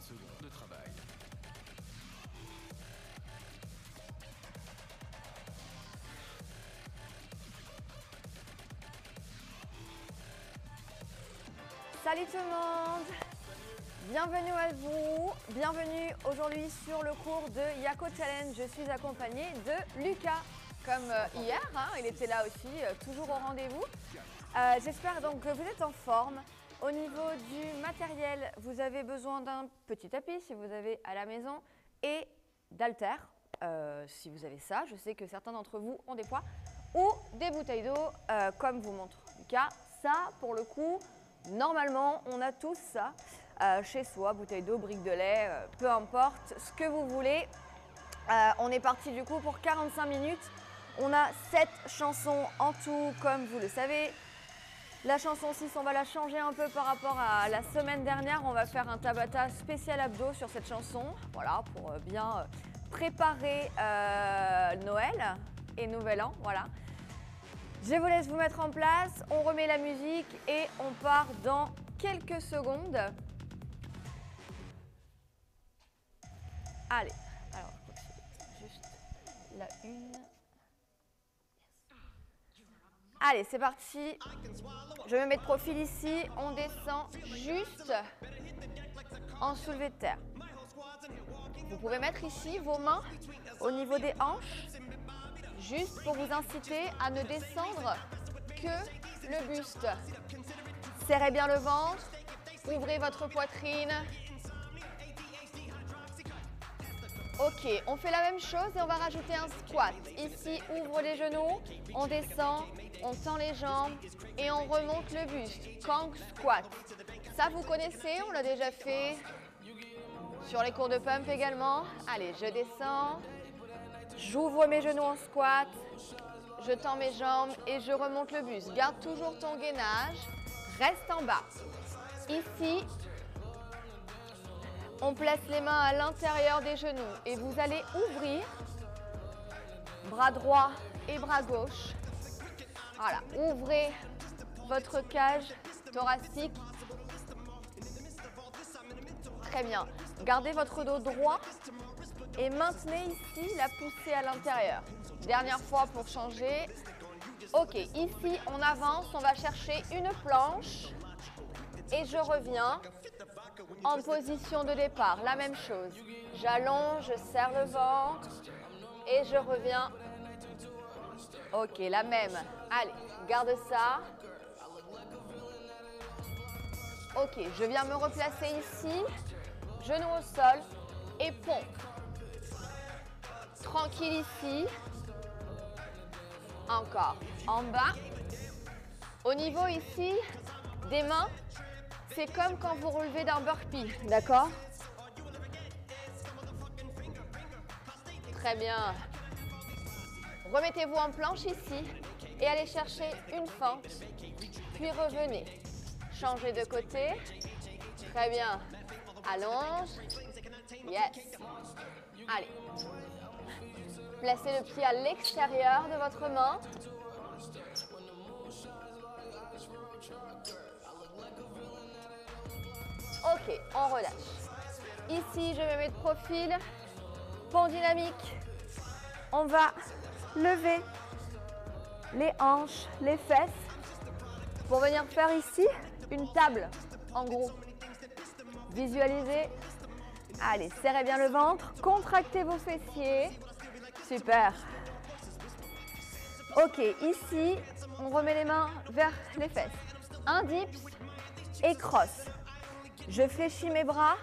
secondes de travail. Salut tout le monde, bienvenue à vous, bienvenue aujourd'hui sur le cours de Yako Challenge. Je suis accompagnée de Lucas, comme hier, il était là aussi, toujours au rendez-vous. J'espère donc que vous êtes en forme. Au niveau du matériel, vous avez besoin d'un petit tapis si vous avez à la maison et d'haltères, si vous avez ça. Je sais que certains d'entre vous ont des poids ou des bouteilles d'eau, comme vous montre Lucas. Ça, pour le coup, normalement, on a tous ça chez soi, bouteille d'eau, brique de lait, peu importe ce que vous voulez. On est parti du coup pour 45 minutes. On a 7 chansons en tout, comme vous le savez. La chanson 6, on va la changer un peu par rapport à la semaine dernière. On va faire un Tabata spécial abdos sur cette chanson, voilà, pour bien préparer Noël et Nouvel An, voilà. Je vous laisse vous mettre en place, on remet la musique et on part dans quelques secondes. Allez, alors juste la une. Allez, c'est parti. Je me mets de profil ici, on descend juste en soulevé de terre. Vous pouvez mettre ici vos mains au niveau des hanches, juste pour vous inciter à ne descendre que le buste. Serrez bien le ventre, ouvrez votre poitrine. Ok, on fait la même chose et on va rajouter un squat. Ici, ouvre les genoux, on descend, on tend les jambes et on remonte le buste. Kang squat. Ça, vous connaissez, on l'a déjà fait sur les cours de pump également. Allez, je descends, j'ouvre mes genoux en squat, je tends mes jambes et je remonte le buste. Garde toujours ton gainage, reste en bas. Ici, on place les mains à l'intérieur des genoux et vous allez ouvrir bras droit et bras gauche. Voilà, ouvrez votre cage thoracique. Très bien. Gardez votre dos droit et maintenez ici la poussée à l'intérieur. Dernière fois pour changer. Ok, ici on avance, on va chercher une planche et je reviens en position de départ. La même chose. J'allonge, je serre le ventre et je reviens. Ok, la même. Allez, garde ça. Ok, je viens me replacer ici. Genou au sol et pompe. Tranquille ici. Encore. En bas. Au niveau ici des mains, c'est comme quand vous relevez d'un burpee, d'accord? Très bien. Remettez-vous en planche ici et allez chercher une fente, puis revenez. Changez de côté. Très bien. Allonge. Yes. Allez. Placez le pied à l'extérieur de votre main. Ok, on relâche. Ici, je me mets de profil. Pont dynamique. On va lever les hanches, les fesses pour venir faire ici une table, en gros. Visualisez. Allez, serrez bien le ventre, contractez vos fessiers. Super. Ok, ici, on remet les mains vers les fesses. Un dips et cross. Je fléchis mes bras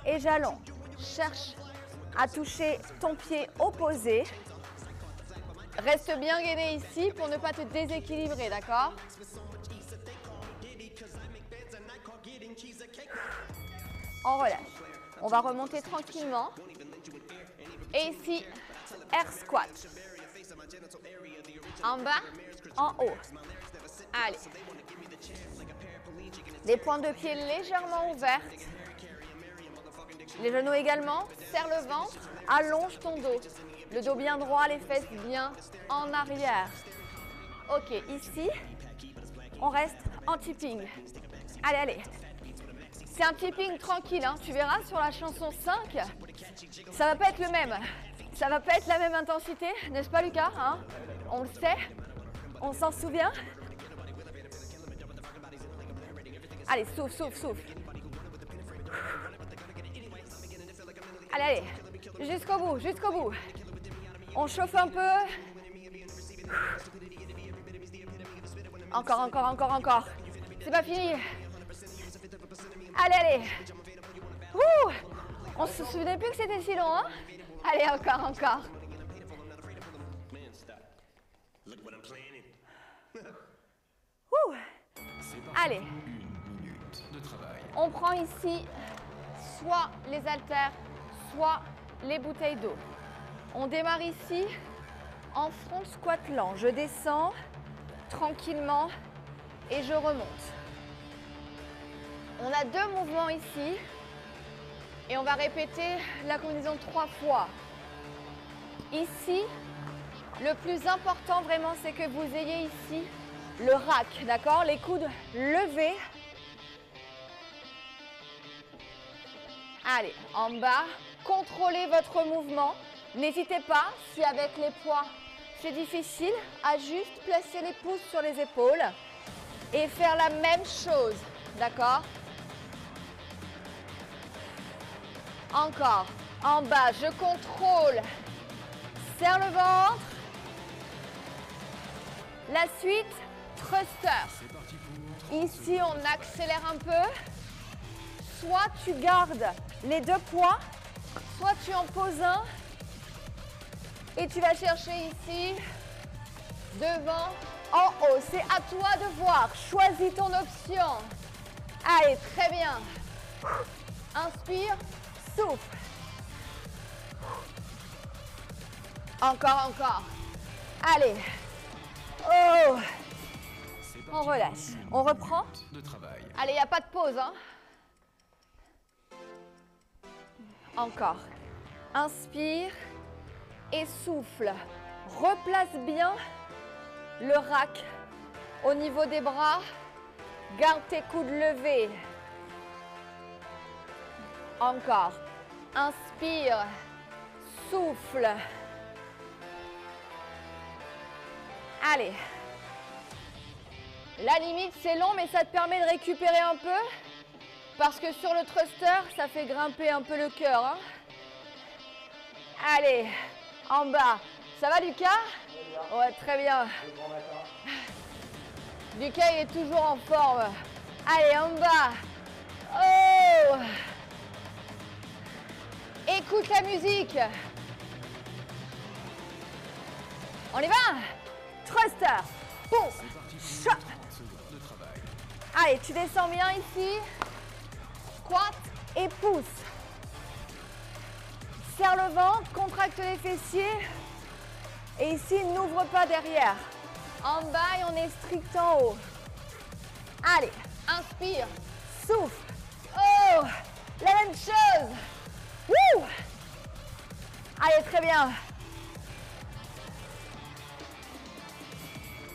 et j'allonge. Cherche à toucher ton pied opposé. Reste bien gainé ici pour ne pas te déséquilibrer, d'accord? On relâche. On va remonter tranquillement. Et ici, air squat. En bas, en haut. Allez. Les pointes de pied légèrement ouvertes. Les genoux également. Serre le ventre. Allonge ton dos. Le dos bien droit, les fesses bien en arrière. Ok, ici, on reste en tipping. Allez, allez. C'est un tipping tranquille, hein. Tu verras sur la chanson 5, ça va pas être le même. Ça va pas être la même intensité, n'est-ce pas Lucas, hein? On le sait, on s'en souvient. Allez, souffle, souffle, souffle. Allez, allez, jusqu'au bout, jusqu'au bout. On chauffe un peu. Encore, encore, encore, encore. C'est pas fini. Allez, allez. Ouh, on se souvenait plus que c'était si long, hein? Allez, encore, encore. Ouh. Allez. On prend ici soit les haltères, soit les bouteilles d'eau. On démarre ici en front squat lent. Je descends tranquillement et je remonte. On a 2 mouvements ici et on va répéter la combinaison 3 fois. Ici, le plus important vraiment, c'est que vous ayez ici le rack, d'accord? Les coudes levés. Allez, en bas, contrôlez votre mouvement. N'hésitez pas, si avec les poids c'est difficile, à juste placer les pouces sur les épaules et faire la même chose, d'accord? Encore, en bas, je contrôle. Serre le ventre. La suite, thruster. Ici, on accélère un peu. Soit tu gardes les 2 poids, soit tu en poses un et tu vas chercher ici, devant, en haut. C'est à toi de voir. Choisis ton option. Allez, très bien. Inspire, souffle. Encore, encore. Allez. Oh. On relâche. On reprend. Allez, il n'y a pas de pause, hein. Encore. Inspire et souffle. Replace bien le rack au niveau des bras. Garde tes coudes levés. Encore. Inspire. Souffle. Allez. La limite, c'est long, mais ça te permet de récupérer un peu. Parce que sur le thruster, ça fait grimper un peu le cœur. Hein. Allez, en bas. Ça va, Lucas? Ouais, très bien. Lucas, il est toujours en forme. Allez, en bas. Oh! Écoute la musique. On y va? Thruster. Boum. Chop. Allez, tu descends bien ici. Squat et pousse. Serre le ventre, contracte les fessiers. Et ici, n'ouvre pas derrière. En bas et on est strict en haut. Allez, inspire, souffle. Oh, la même chose. Wouh! Allez, très bien.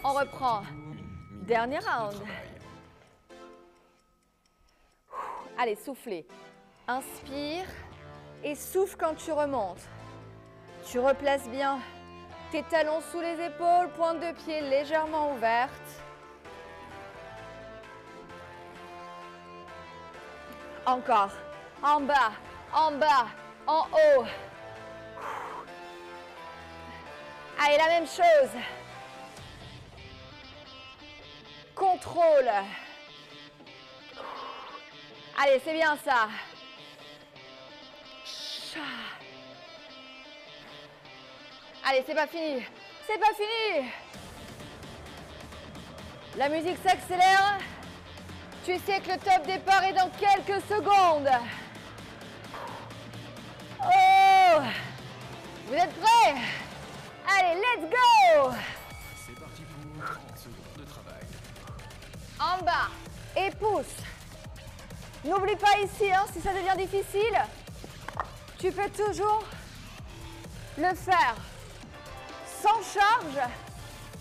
On reprend. Dernier round. Allez, soufflez. Inspire et souffle quand tu remontes. Tu replaces bien tes talons sous les épaules, pointe de pied légèrement ouverte. Encore. En bas, en haut. Allez, la même chose. Contrôle. Allez, c'est bien ça. Allez, c'est pas fini. C'est pas fini. La musique s'accélère. Tu sais que le top départ est dans quelques secondes. Oh! Vous êtes prêts? Allez, let's go! C'est parti pour 30 secondes de travail. En bas et pousse. N'oublie pas ici, hein, si ça devient difficile, tu peux toujours le faire sans charge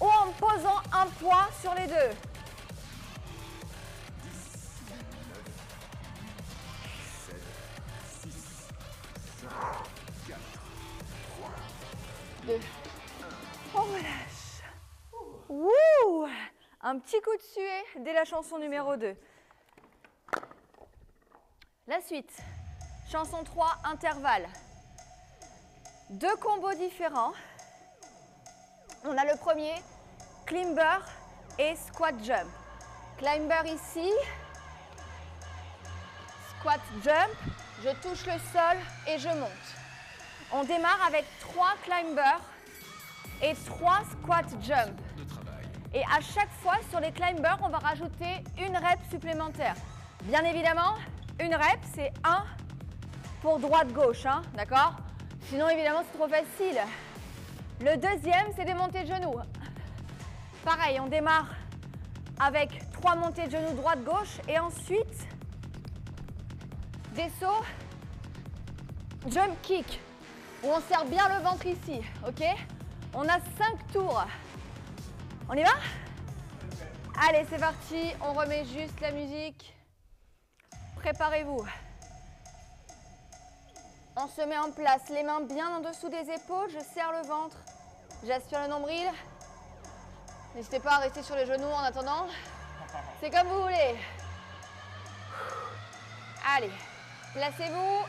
ou en posant un poids sur les deux. 2. On relâche. Wouh! Un petit coup de suée dès la chanson numéro 2. La suite. Chanson 3, intervalle. 2 combos différents. On a le premier, climber et squat jump. Climber ici. Squat jump. Je touche le sol et je monte. On démarre avec 3 climbers et 3 squat jump. Et à chaque fois, sur les climbers, on va rajouter une rep supplémentaire. Bien évidemment, une rep, c'est 1 pour droite-gauche, hein, d'accord? Sinon, évidemment, c'est trop facile. Le deuxième, c'est des montées de genoux. Pareil, on démarre avec 3 montées de genoux droite-gauche et ensuite, des sauts jump kick, où on serre bien le ventre ici, ok? On a 5 tours. On y va? Allez, c'est parti. On remet juste la musique. Préparez-vous. On se met en place, les mains bien en dessous des épaules. Je serre le ventre. J'aspire le nombril. N'hésitez pas à rester sur les genoux en attendant. C'est comme vous voulez. Allez, placez-vous.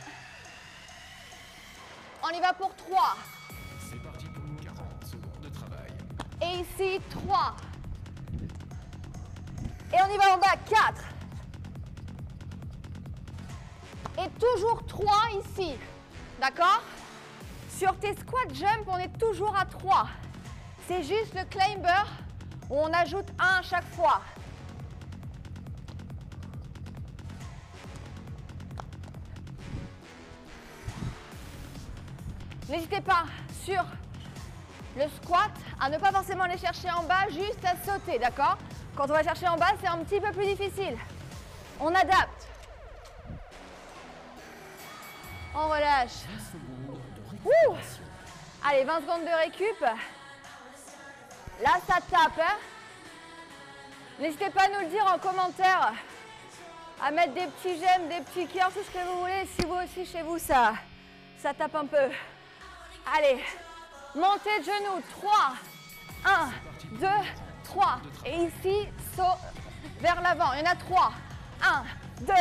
On y va pour 3. C'est parti pour 40 secondes de travail. Et ici, 3. Et on y va en bas, 4. Et toujours 3 ici. D'accord? Sur tes squat jump, on est toujours à 3. C'est juste le climber où on ajoute 1 à chaque fois. N'hésitez pas sur le squat à ne pas forcément aller chercher en bas, juste à sauter, d'accord? Quand on va chercher en bas, c'est un petit peu plus difficile. On adapte. On relâche. Ouh. Allez, 20 secondes de récup. Là, ça tape. Hein? N'hésitez pas à nous le dire en commentaire. À mettre des petits j'aime, des petits cœurs, tout ce que vous voulez. Si vous aussi, chez vous, ça tape un peu. Allez, montée de genoux. 3, 1, 2, 3. Et ici, saut vers l'avant. Il y en a 3. 1, 2,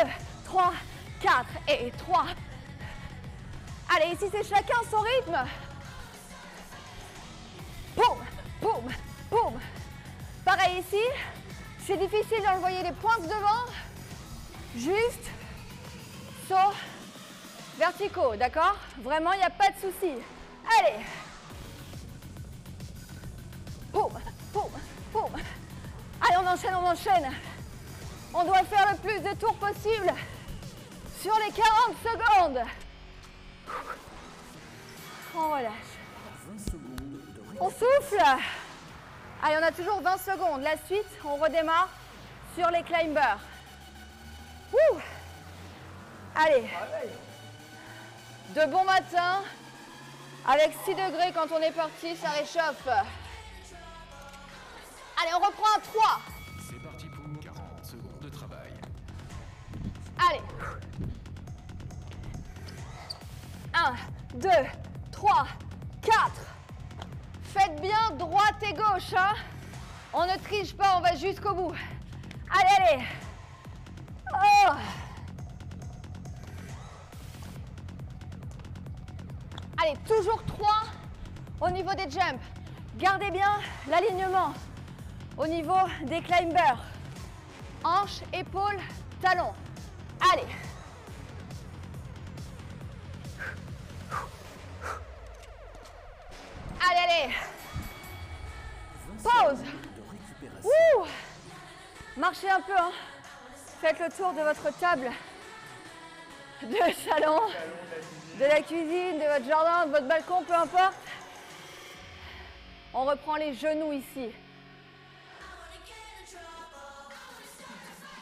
3, 4 et 3. Allez, ici, c'est chacun son rythme. Boum, boum, boum. Pareil ici. C'est difficile d'envoyer les pointes devant. Juste saut verticaux, d'accord? Vraiment, il n'y a pas de souci. Allez. Boum, boum, boum. Allez, on enchaîne, on enchaîne. On doit faire le plus de tours possible sur les 40 secondes. On relâche. On souffle. Allez, on a toujours 20 secondes. La suite, on redémarre sur les climbers. Ouh. Allez. De bon matin. Avec 6 degrés quand on est parti, ça réchauffe. Allez, on reprend à 3. C'est parti pour 40 secondes de travail. Allez. 1, 2, 3, 4. Faites bien droite et gauche. Hein? On ne triche pas, on va jusqu'au bout. Allez, allez. Oh. Allez, toujours 3 au niveau des jumps. Gardez bien l'alignement au niveau des climbers. Hanches, épaules, talons. Allez. Allez, allez. Pause. Ouh. Marchez un peu. Hein. Faites le tour de votre table de salon, de la cuisine, de votre jardin, de votre balcon, peu importe. On reprend les genoux ici.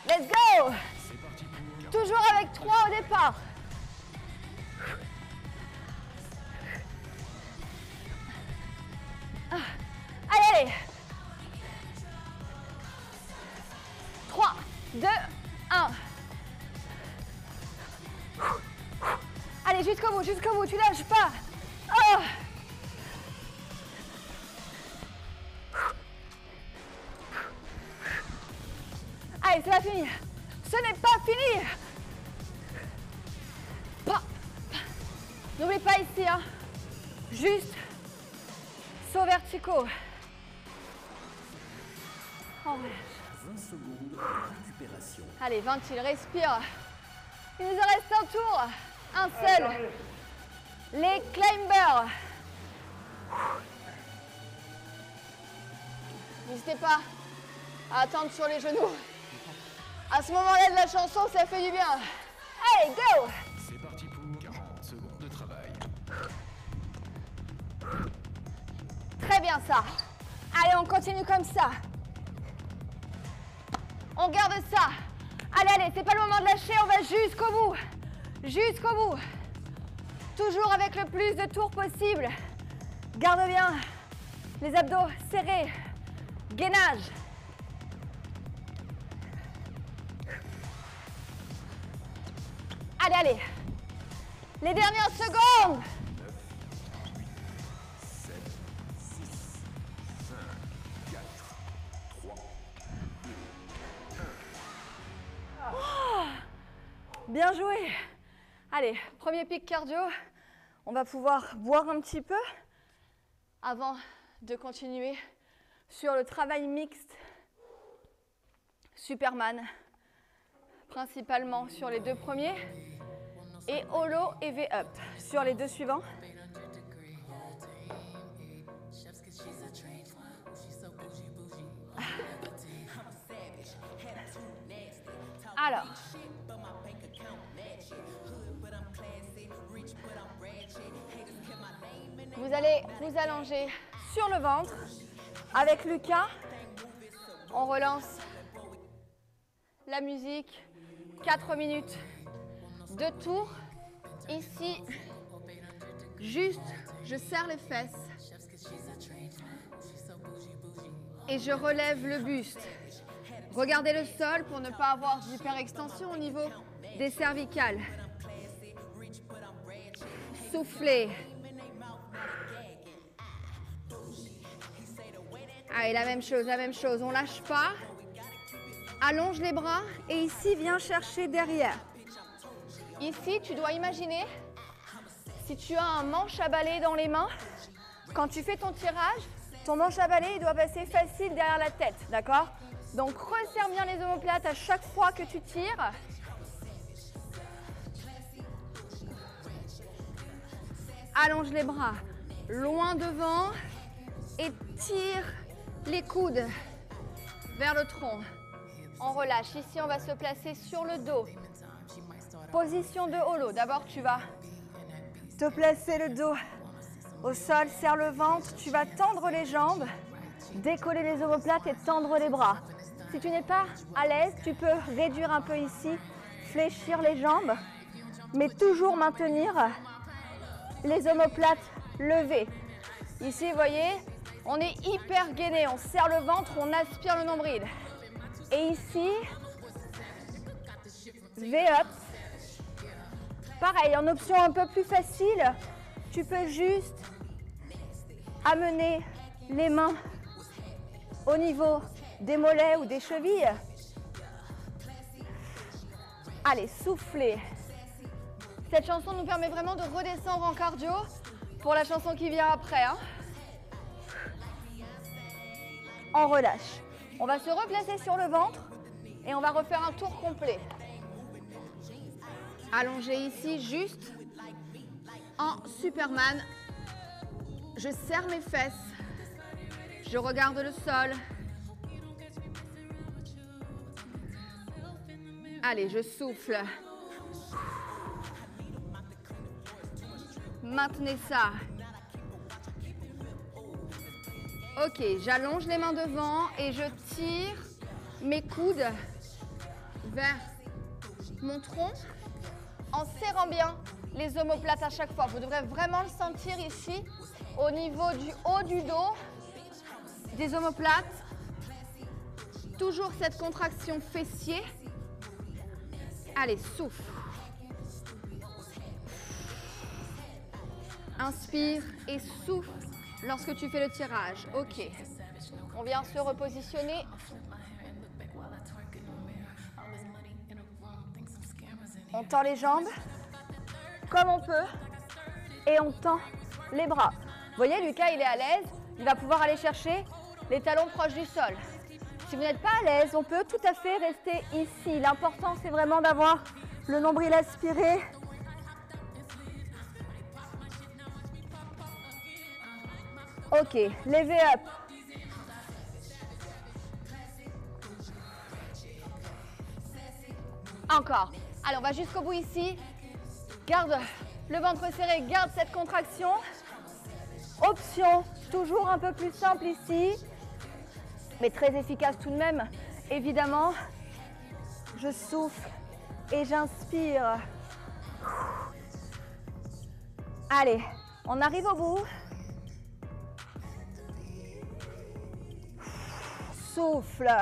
Let's go! Toujours avec 3 au départ. Allez, allez. 3, 2, 1. Allez, jusqu'au bout, tu lâches pas. Oh. Allez, c'est pas fini. Ce n'est pas fini. N'oublie pas ici, hein. Juste sauts verticaux. En relâche. 20 secondes de récupération. Allez, ventile, respire. Il nous en reste un tour. Un seul. Les climbers. N'hésitez pas à attendre sur les genoux. À ce moment-là de la chanson, ça fait du bien. Allez, go! C'est parti pour 40 secondes de travail. Très bien ça. Allez, on continue comme ça. On garde ça. Allez, allez, c'est pas le moment de lâcher, on va jusqu'au bout. Jusqu'au bout. Toujours avec le plus de tours possible. Garde bien les abdos serrés. Gainage. Allez, allez. Les dernières secondes. 7, 6, 5, 4, 3, 2, Bien joué. Allez, premier pic cardio. On va pouvoir boire un petit peu avant de continuer sur le travail mixte Superman, principalement sur les deux premiers, et Holo et V-Up sur les deux suivants. Alors, vous allez vous allonger sur le ventre avec Lucas. On relance la musique. 4 minutes de tour. Ici, juste, je serre les fesses et je relève le buste. Regardez le sol pour ne pas avoir d'hyperextension au niveau des cervicales. Soufflez. Allez, la même chose, on lâche pas. Allonge les bras et ici, viens chercher derrière. Ici, tu dois imaginer, si tu as un manche à balai dans les mains, quand tu fais ton tirage, ton manche à balai il doit passer facile derrière la tête, d'accord? Donc, resserre bien les omoplates à chaque fois que tu tires. Allonge les bras loin devant et tire les coudes vers le tronc. On relâche. Ici, on va se placer sur le dos. Position de holo. D'abord, tu vas te placer le dos au sol, serre le ventre. Tu vas tendre les jambes, décoller les omoplates et tendre les bras. Si tu n'es pas à l'aise, tu peux réduire un peu ici, fléchir les jambes, mais toujours maintenir les omoplates levées. Ici, vous voyez, on est hyper gainé. On serre le ventre, on aspire le nombril. Et ici, V-up. Pareil, en option un peu plus facile, tu peux juste amener les mains au niveau des mollets ou des chevilles. Allez, soufflez. Cette chanson nous permet vraiment de redescendre en cardio pour la chanson qui vient après, hein. On relâche. On va se replacer sur le ventre et on va refaire un tour complet. Allongé ici, juste en Superman. Je serre mes fesses. Je regarde le sol. Allez, je souffle. Maintenez ça. Ok, j'allonge les mains devant et je tire mes coudes vers mon tronc en serrant bien les omoplates à chaque fois. Vous devrez vraiment le sentir ici au niveau du haut du dos, des omoplates. Toujours cette contraction fessier. Allez, souffle. Inspire et souffle lorsque tu fais le tirage. Ok. On vient se repositionner. On tend les jambes comme on peut et on tend les bras. Vous voyez, Lucas, il est à l'aise. Il va pouvoir aller chercher les talons proches du sol. Si vous n'êtes pas à l'aise, on peut tout à fait rester ici. L'important, c'est vraiment d'avoir le nombril aspiré. Ok, levez up. Encore. Allez, on va jusqu'au bout ici. Garde le ventre serré, garde cette contraction. Option, toujours un peu plus simple ici, mais très efficace tout de même. Évidemment, je souffle et j'inspire. Allez, on arrive au bout. Souffle.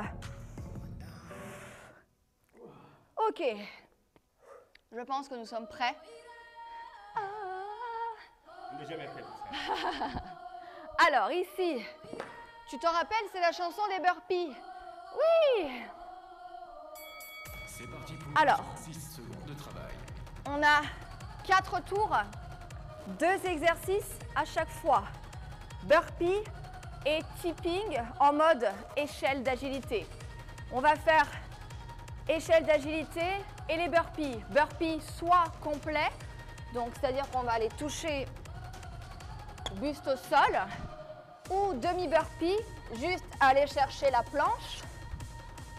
Ok. Je pense que nous sommes prêts. On n'est jamais prêt pour ça. Alors ici, tu t'en rappelles, c'est la chanson des burpees. Oui. C'est parti pour Alors. 6 secondes de travail. On a 4 tours, 2 exercices à chaque fois. Burpee et tipping en mode échelle d'agilité. On va faire échelle d'agilité et les burpees. Burpee soit complet, donc c'est-à-dire qu'on va aller toucher buste au sol, ou demi-burpee, juste aller chercher la planche,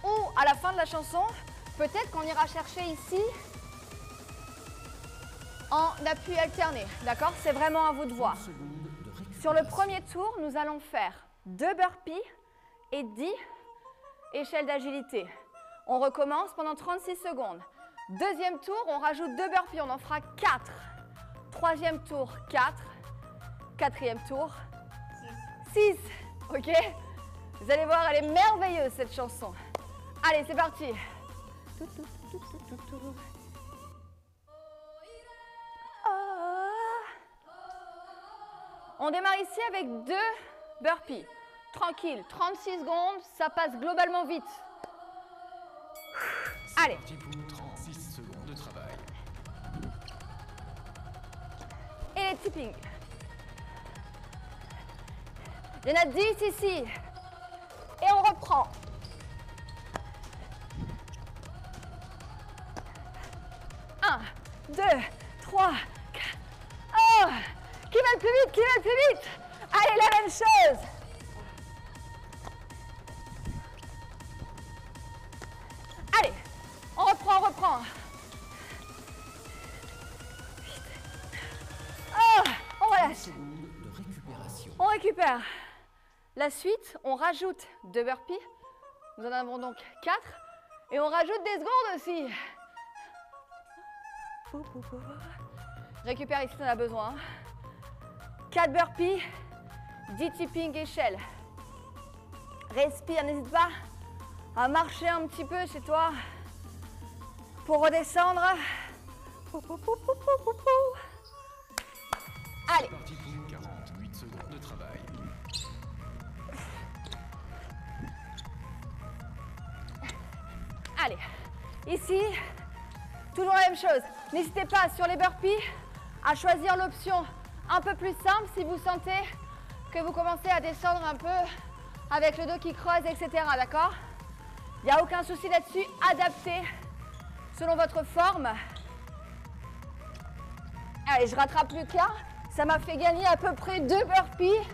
ou à la fin de la chanson, peut-être qu'on ira chercher ici en appui alterné, d'accord? C'est vraiment à vous de voir. Sur le premier tour, nous allons faire 2 burpees et 10 échelles d'agilité. On recommence pendant 36 secondes. Deuxième tour, on rajoute 2 burpees, on en fera 4. Troisième tour, 4. Quatrième tour, 6. Ok? Vous allez voir, elle est merveilleuse cette chanson. Allez, c'est parti. On démarre ici avec 2 burpees. Tranquille, 36 secondes, ça passe globalement vite. Allez. Parti pour 36 secondes de travail. Et les tipping. Il y en a 10 ici. Et on reprend. Un, 2, 3, 4. Oh, qui va le plus vite? Qui va le plus vite? Allez, la même chose. Allez, on reprend, on reprend. Oh, on relâche. Secondes de récupération. On récupère. La suite, on rajoute 2 burpees. Nous en avons donc 4. Et on rajoute des secondes aussi. Récupère ici, on en a besoin. 4 burpees, 10 tipping échelle. Respire, n'hésite pas à marcher un petit peu chez toi pour redescendre. Allez. C'est parti pour 48 secondes de travail. Allez, ici, toujours la même chose. N'hésitez pas sur les burpees à choisir l'option un peu plus simple si vous sentez que vous commencez à descendre un peu avec le dos qui creuse, etc. D'accord? Il n'y a aucun souci là-dessus. Adaptez selon votre forme. Allez, je rattrape Lucas. Ça m'a fait gagner à peu près 2 burpees.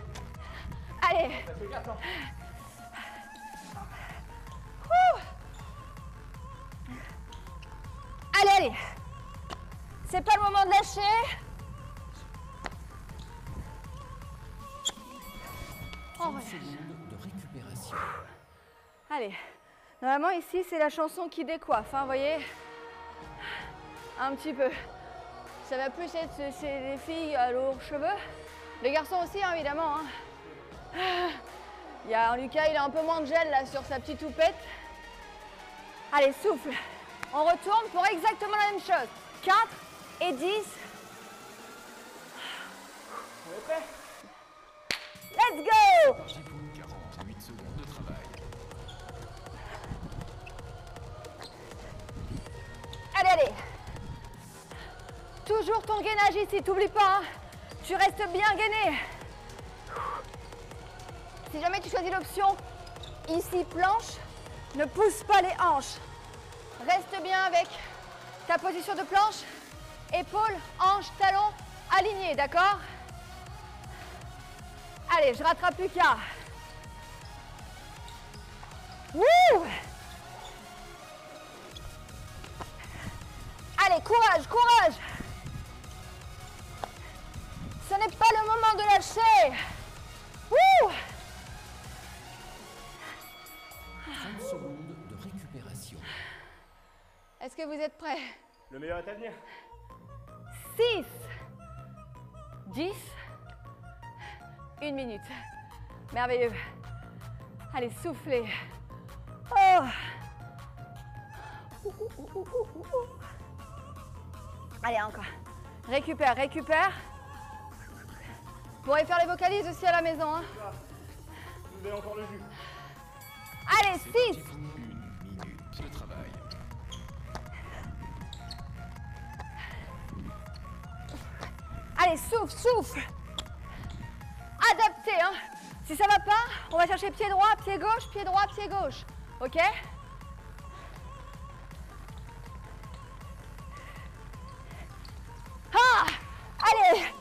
Allez. Ouh. Allez, allez. C'est pas le moment de lâcher. On relâche. Secondes de récupération. Allez. Normalement, ici, c'est la chanson qui décoiffe, hein, vous voyez? Un petit peu. Ça va plus être chez les filles à lourds cheveux. Les garçons aussi, hein, évidemment. Hein. Il y a Lucas, il a un peu moins de gel là sur sa petite toupette. Allez, souffle. On retourne pour exactement la même chose. 4 et 10. On est prêt? Let's go! Parti pour 48 secondes de travail. Allez, allez. ton gainage ici, t'oublies pas, hein. Tu restes bien gainé. Si jamais tu choisis l'option ici planche, ne pousse pas les hanches. Reste bien avec ta position de planche, épaules, hanches, talons alignés, d'accord? Allez, je rattrape Lucas. Wouh! Allez, courage, courage! Ce n'est pas le moment de lâcher. Wouh! 30 secondes de récupération. Est-ce que vous êtes prêts? Le meilleur est à venir. 6, 10, 1 minute. Merveilleux. Allez, soufflez. Oh. Allez, encore. Récupère, récupère. Vous pourrez faire les vocalises aussi à la maison, hein. Vous avez encore le jus. Allez, 6. 1 minute de travail. Allez, souffle, souffle. Adapté, hein. Si ça va pas, on va chercher pied droit, pied gauche, pied droit, pied gauche. Ok? Ah! Allez!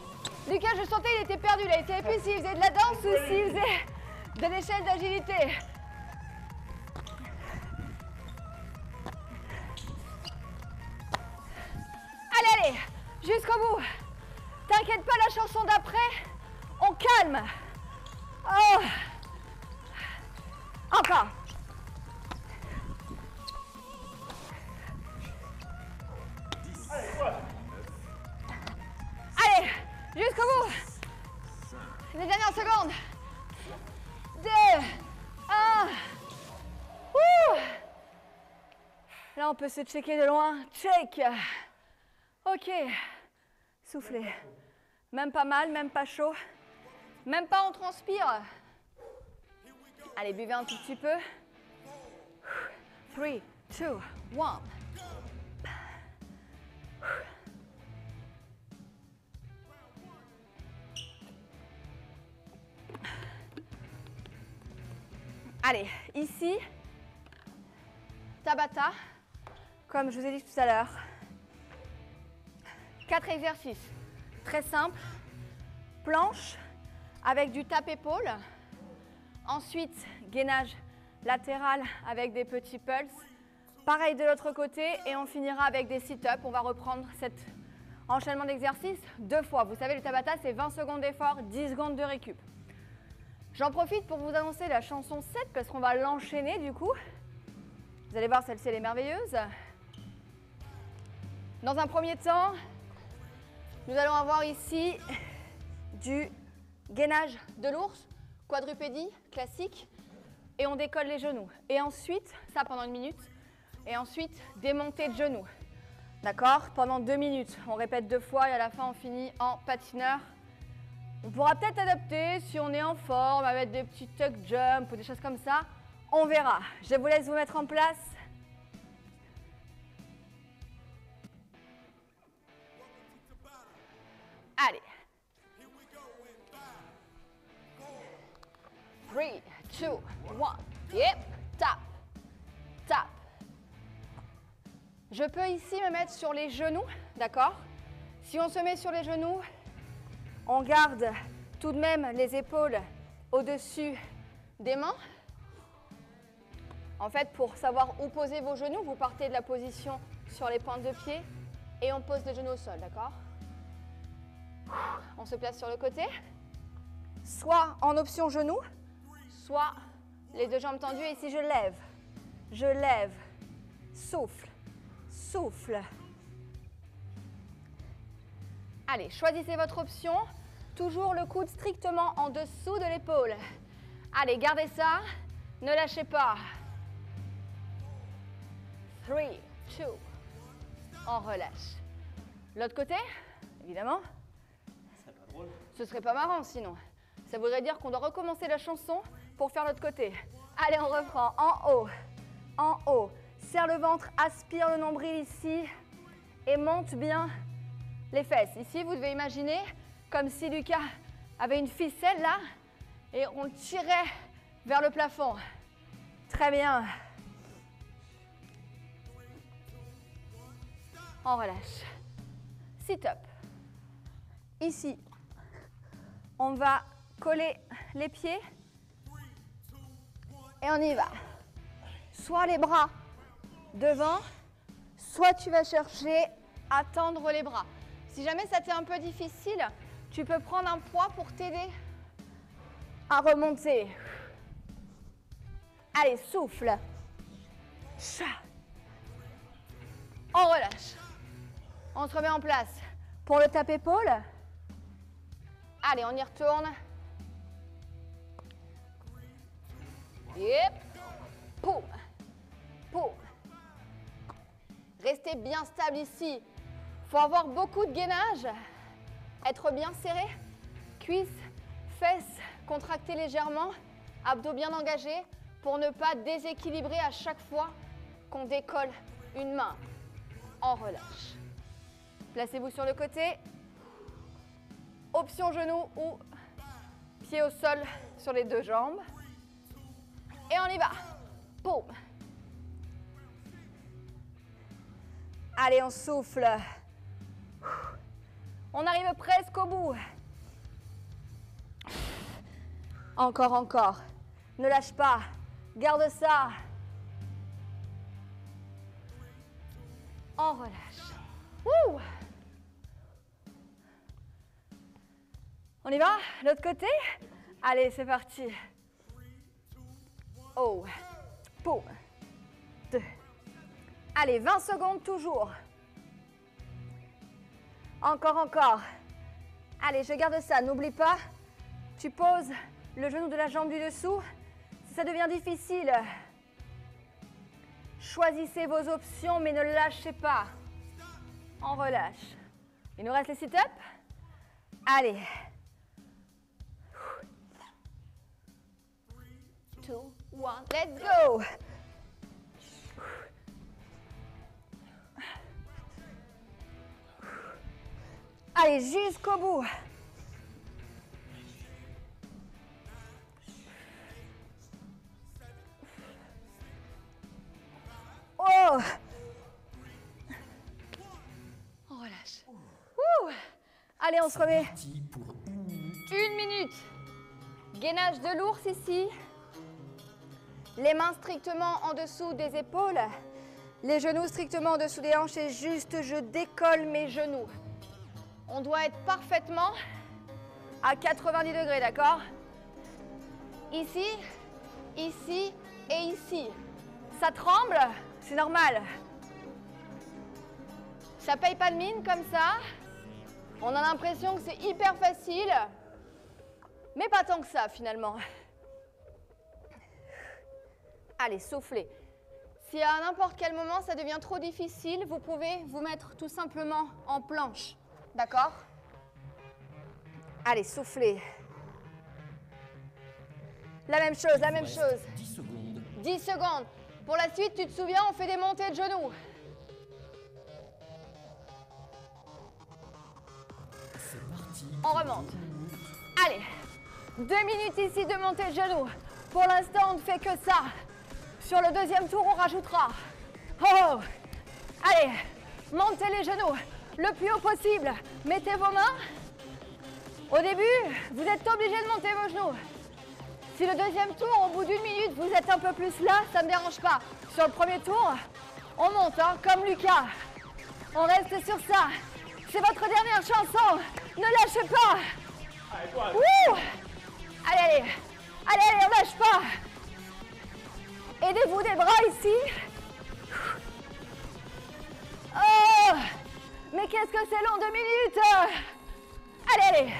Lucas, je sentais il était perdu là. Il savait plus s'il faisait de la danse ou s'il faisait de l'échelle d'agilité. Allez, allez! Jusqu'au bout. T'inquiète pas, la chanson d'après, on calme. Oh. Encore. Allez, jusqu'au bout. Les dernières secondes. 2, 1. Ouh. Là, on peut se checker de loin. Check. Ok. Soufflez. Même pas mal, même pas chaud. Même pas on transpire. Allez, buvez un tout petit peu. 3, 2, 1. Allez, ici, Tabata, comme je vous ai dit tout à l'heure. 4 exercices, très simples. Planche avec du tape-épaule. Ensuite, gainage latéral avec des petits pulses. Pareil de l'autre côté et on finira avec des sit-ups. On va reprendre cet enchaînement d'exercices 2 fois. Vous savez, le Tabata, c'est 20 secondes d'effort, 10 secondes de récup. J'en profite pour vous annoncer la chanson 7 parce qu'on va l'enchaîner du coup. Vous allez voir, celle-ci, elle est merveilleuse. Dans un premier temps, nous allons avoir ici du gainage de l'ours, quadrupédie classique, et on décolle les genoux. Et ensuite, ça pendant 1 minute, et ensuite démontée de genoux. D'accord? Pendant 2 minutes. On répète 2 fois et à la fin, on finit en patineur. On pourra peut-être adapter si on est en forme avec des petits tuck jump ou des choses comme ça. On verra. Je vous laisse vous mettre en place. Allez. 3, 2, 1. Yep. Tap. Tap. Je peux ici me mettre sur les genoux, d'accord? Si on se met sur les genoux, on garde tout de même les épaules au-dessus des mains. En fait, pour savoir où poser vos genoux, vous partez de la position sur les pointes de pied et on pose les genoux au sol, d'accord? On se place sur le côté, soit en option genoux, soit les 2 jambes tendues. Et ici, je lève, souffle, souffle. Allez, choisissez votre option. Toujours le coude strictement en dessous de l'épaule. Allez, gardez ça. Ne lâchez pas. 3, 2. On relâche. L'autre côté, évidemment. C'est pas drôle. Ce serait pas marrant sinon. Ça voudrait dire qu'on doit recommencer la chanson pour faire l'autre côté. Allez, on reprend. En haut. En haut. Serre le ventre, aspire le nombril ici. Et monte bien les fesses. Ici, vous devez imaginer comme si Lucas avait une ficelle là et on le tirait vers le plafond. Très bien. On relâche. Sit-up. Ici, on va coller les pieds et on y va. Soit les bras devant, soit tu vas chercher à tendre les bras. Si jamais ça t'est un peu difficile, tu peux prendre un poids pour t'aider à remonter. Allez, souffle. On relâche. On se remet en place. Pour le tape-épaule, allez, on y retourne. Yep. Poum. Poum. Restez bien stable ici. Il faut avoir beaucoup de gainage. Être bien serré. Cuisses, fesses contractées légèrement. Abdos bien engagés pour ne pas déséquilibrer à chaque fois qu'on décolle une main. On relâche. Placez-vous sur le côté. Option genou ou pied au sol sur les deux jambes. Et on y va. Boum. Allez, on souffle. On arrive presque au bout. Encore, encore. Ne lâche pas. Garde ça. On relâche. Ouh. On y va? L'autre côté? Allez, c'est parti. Oh. Boum. 2. Allez, 20 secondes toujours. Encore, encore. Allez, je garde ça. N'oublie pas, tu poses le genou de la jambe du dessous. Si ça devient difficile, choisissez vos options, mais ne lâchez pas. On relâche. Il nous reste les sit-ups. Allez. 2, 1, let's go. Allez, jusqu'au bout. Oh. On relâche. Ouh. Allez, on se remet. Pour 1 minute. 1 minute. Gainage de l'ours ici. Les mains strictement en dessous des épaules. Les genoux strictement en dessous des hanches et juste je décolle mes genoux. On doit être parfaitement à 90 degrés, d'accord? Ici, ici et ici. Ça tremble, c'est normal. Ça paye pas de mine comme ça. On a l'impression que c'est hyper facile, mais pas tant que ça finalement. Allez, soufflez. Si à n'importe quel moment ça devient trop difficile, vous pouvez vous mettre tout simplement en planche. D'accord? Allez, soufflez. La même chose, la même chose. 10 secondes. 10 secondes. Pour la suite, tu te souviens, on fait des montées de genoux. C'est parti. On remonte. Allez, 2 minutes ici de montée de genoux. Pour l'instant, on ne fait que ça. Sur le deuxième tour, on rajoutera. Oh! Allez, montez les genoux le plus haut possible. Mettez vos mains. Au début, vous êtes obligé de monter vos genoux. Si le deuxième tour, au bout d'1 minute, vous êtes un peu plus là, ça ne me dérange pas. Sur le premier tour, on monte, hein, comme Lucas. On reste sur ça. C'est votre dernière chanson. Ne lâchez pas. Allez, toi. Ouh. Allez, allez. Allez, allez, on lâche pas. Aidez-vous des bras ici. Oh, mais qu'est-ce que c'est long, 2 minutes. Allez, allez.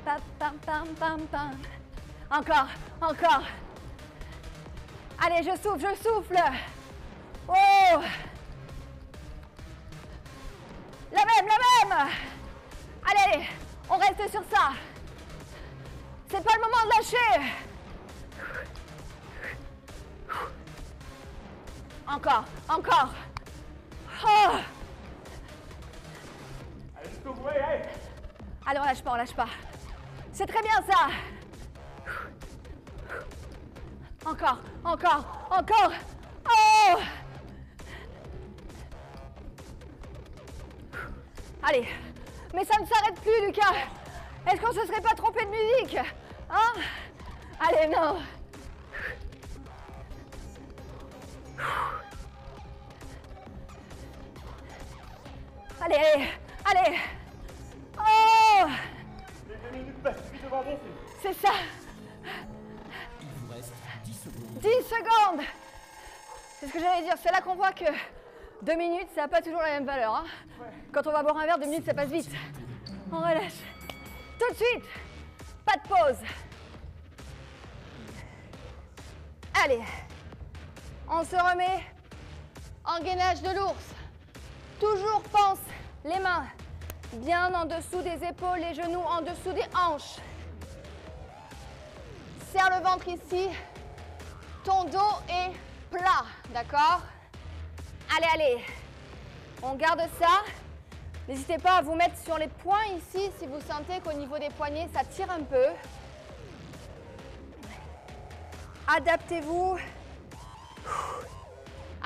Pam, pam, pam, pam, pam. Encore, encore. Allez, je souffle. Oh. La même. Allez, allez, on reste sur ça. C'est pas le moment de lâcher. Encore. Oh. Jusqu'au bout, hey. Allez, on lâche pas, on lâche pas. C'est très bien ça. Encore, encore, encore. Oh! Allez, mais ça ne s'arrête plus, Lucas. Est-ce qu'on se serait pas trompé de musique? Hein? Allez, non. Allez, allez, allez. Oh! Les 2 minutes passent vite devant mon film. C'est ça. Il vous reste 10 secondes. 10 secondes. C'est ce que j'allais dire. C'est là qu'on voit que 2 minutes, ça n'a pas toujours la même valeur. Hein. Quand on va boire un verre, 2 minutes, ça passe vite. On relâche. Tout de suite. Pas de pause. Allez. On se remet en gainage de l'ours. Toujours pense les mains bien en dessous des épaules, les genoux en dessous des hanches. Serre le ventre ici. Ton dos est plat, d'accord? Allez, allez. On garde ça. N'hésitez pas à vous mettre sur les poings ici si vous sentez qu'au niveau des poignets, ça tire un peu. Adaptez-vous.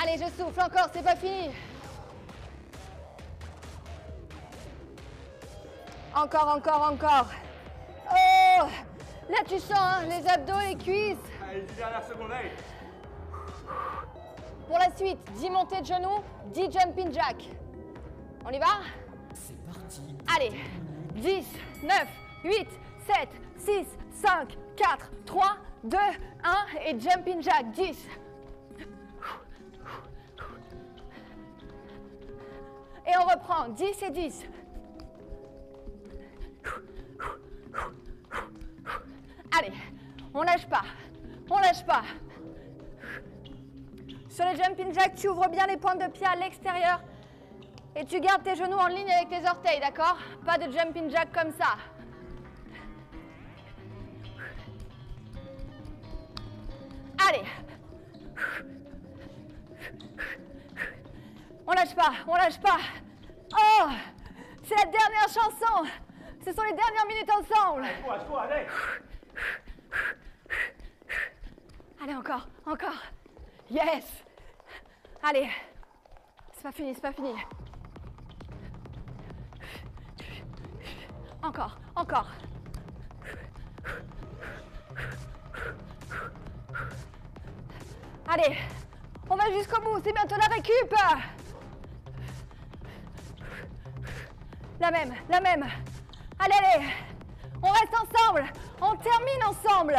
Allez, je souffle encore, c'est pas fini. Encore, encore, encore. Oh! Là, tu sens hein, les abdos, les cuisses. Allez, 10 dernières secondes, allez. Pour la suite, 10 montées de genoux, 10 jumping jack. On y va? C'est parti. Allez, 10, 9, 8, 7, 6, 5, 4, 3, 2, 1 et jumping jack, 10. Et on reprend, 10 et 10. Allez, on lâche pas, on lâche pas. Sur les jumping jacks, tu ouvres bien les pointes de pied à l'extérieur et tu gardes tes genoux en ligne avec tes orteils, d'accord? Pas de jumping jack comme ça. Allez. On lâche pas, on lâche pas. Oh, c'est la dernière chanson. Ce sont les dernières minutes ensemble. Courage, courage, allez. Allez, encore, encore. Yes. Allez. C'est pas fini, c'est pas fini. Encore, encore. Allez, on va jusqu'au bout, c'est bientôt la récup. La même, la même. Allez, allez, on reste ensemble, on termine ensemble.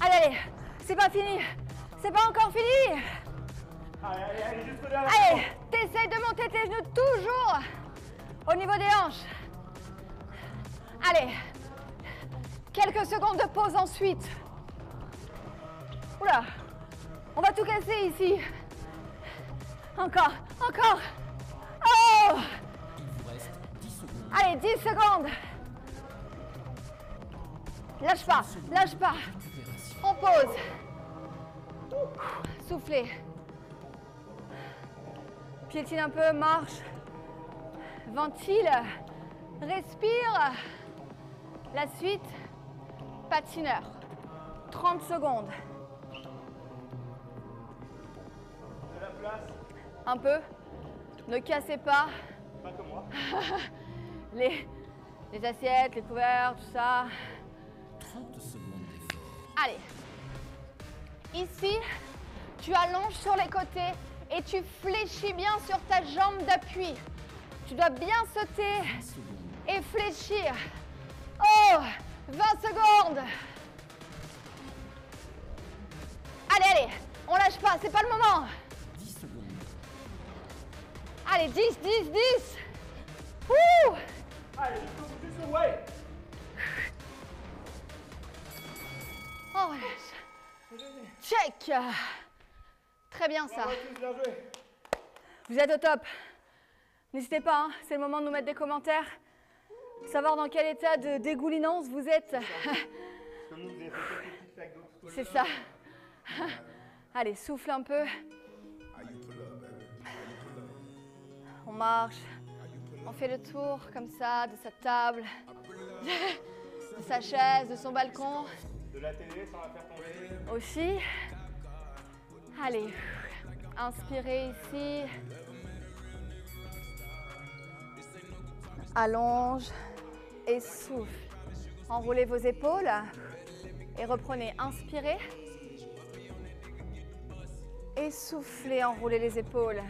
Allez, allez, c'est pas fini, c'est pas encore fini. Allez, allez, allez, jusqu'au dernier. Allez, t'essayes de monter tes genoux toujours au niveau des hanches. Allez, quelques secondes de pause ensuite. Oula, on va tout casser ici. Encore, encore. Oh! Il vous reste 10 secondes. Allez, 10 secondes. Lâche pas, lâche pas. Récupération. On pose. Soufflez. Piétine un peu, marche. Ventile. Respire. La suite, patineur. 30 secondes. De la place, Un peu. Ne cassez pas pas comme moi. les assiettes, les couverts, tout ça. 30 secondes d'effort. Allez. Ici, tu allonges sur les côtés et tu fléchis bien sur ta jambe d'appui. Tu dois bien sauter 10 secondes. et fléchir. Oh, 20 secondes. Allez, allez, on lâche pas, c'est pas le moment. 10 secondes. Allez, 10, 10, 10. Ouh. Allez, jusqu'au bout, ouais. On relâche. Check. Très bien ça. Bravo à tous, bien joué. Vous êtes au top. N'hésitez pas, hein, c'est le moment de nous mettre des commentaires. savoir dans quel état de dégoulinance vous êtes. Comme nous, vous avez fait quelques petites flaques d'eau tout au C'est long. ça. Allez, souffle un peu. On marche. On fait le tour comme ça de sa table, de sa chaise, de son balcon De la télé sans la faire tomber. aussi. Allez, inspirez ici. Allonge et souffle. Enroulez vos épaules et reprenez. Inspirez. Et soufflez, enroulez les épaules.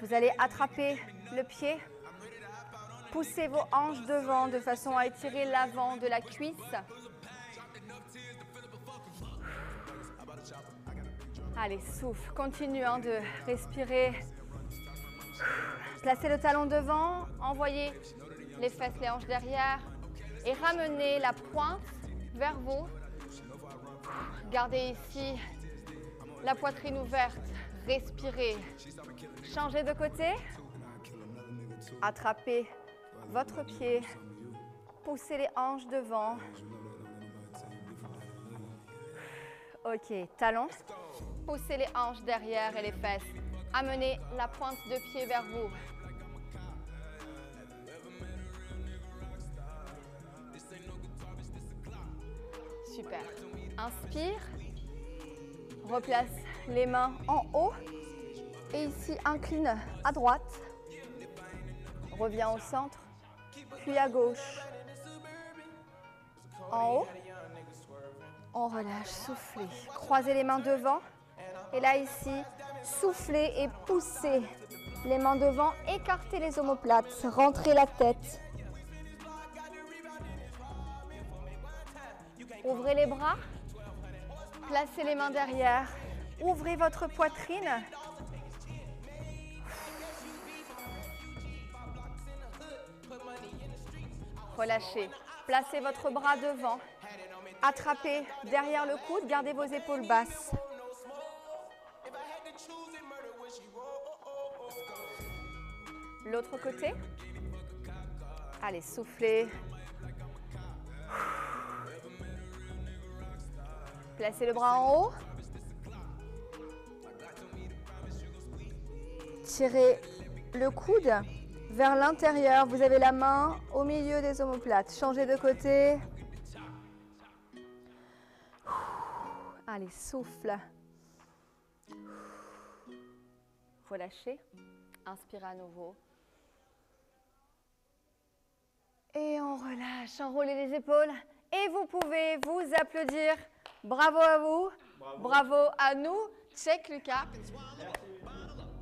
Vous allez attraper le pied. Poussez vos hanches devant de façon à étirer l'avant de la cuisse. Allez, souffle. Continue de respirer. Placez le talon devant. Envoyez les fesses, les hanches derrière. Et ramenez la pointe vers vous. Gardez ici la poitrine ouverte. Respirez. Changez de côté. Attrapez votre pied. Poussez les hanches devant. Ok, talons. Poussez les hanches derrière et les fesses. Amenez la pointe de pied vers vous. Super. Inspire. Replace les mains en haut. Et ici, incline à droite. Reviens au centre. Puis à gauche. En haut. On relâche, soufflez. Croisez les mains devant. Et là, ici, soufflez et poussez les mains devant. Écartez les omoplates. Rentrez la tête. Ouvrez les bras. Placez les mains derrière. Ouvrez votre poitrine. Relâchez. Placez votre bras devant. Attrapez derrière le coude. Gardez vos épaules basses. L'autre côté. Allez, soufflez. Placez le bras en haut. Tirez le coude vers l'intérieur. Vous avez la main au milieu des omoplates. Changez de côté. Allez, souffle. Relâchez. Inspirez à nouveau. Et on relâche. Enroulez les épaules. Et vous pouvez vous applaudir. Bravo à vous. Bravo à nous. Check Lucas.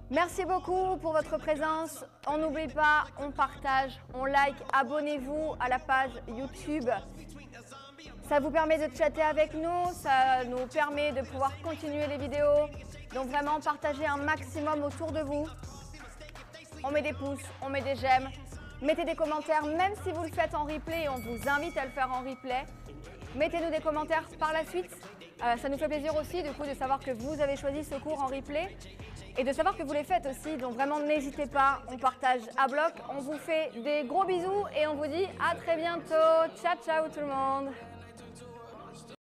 Merci beaucoup pour votre présence. On n'oublie pas, on partage, on like, abonnez-vous à la page YouTube. Ça vous permet de chatter avec nous, ça nous permet de pouvoir continuer les vidéos. Donc vraiment, partagez un maximum autour de vous. On met des pouces, on met des j'aime. Mettez des commentaires, même si vous le faites en replay, on vous invite à le faire en replay. Mettez-nous des commentaires par la suite. Ça nous fait plaisir aussi du coup de savoir que vous avez choisi ce cours en replay et de savoir que vous les faites aussi. Donc vraiment n'hésitez pas, on partage à bloc. On vous fait des gros bisous et on vous dit à très bientôt. Ciao ciao tout le monde.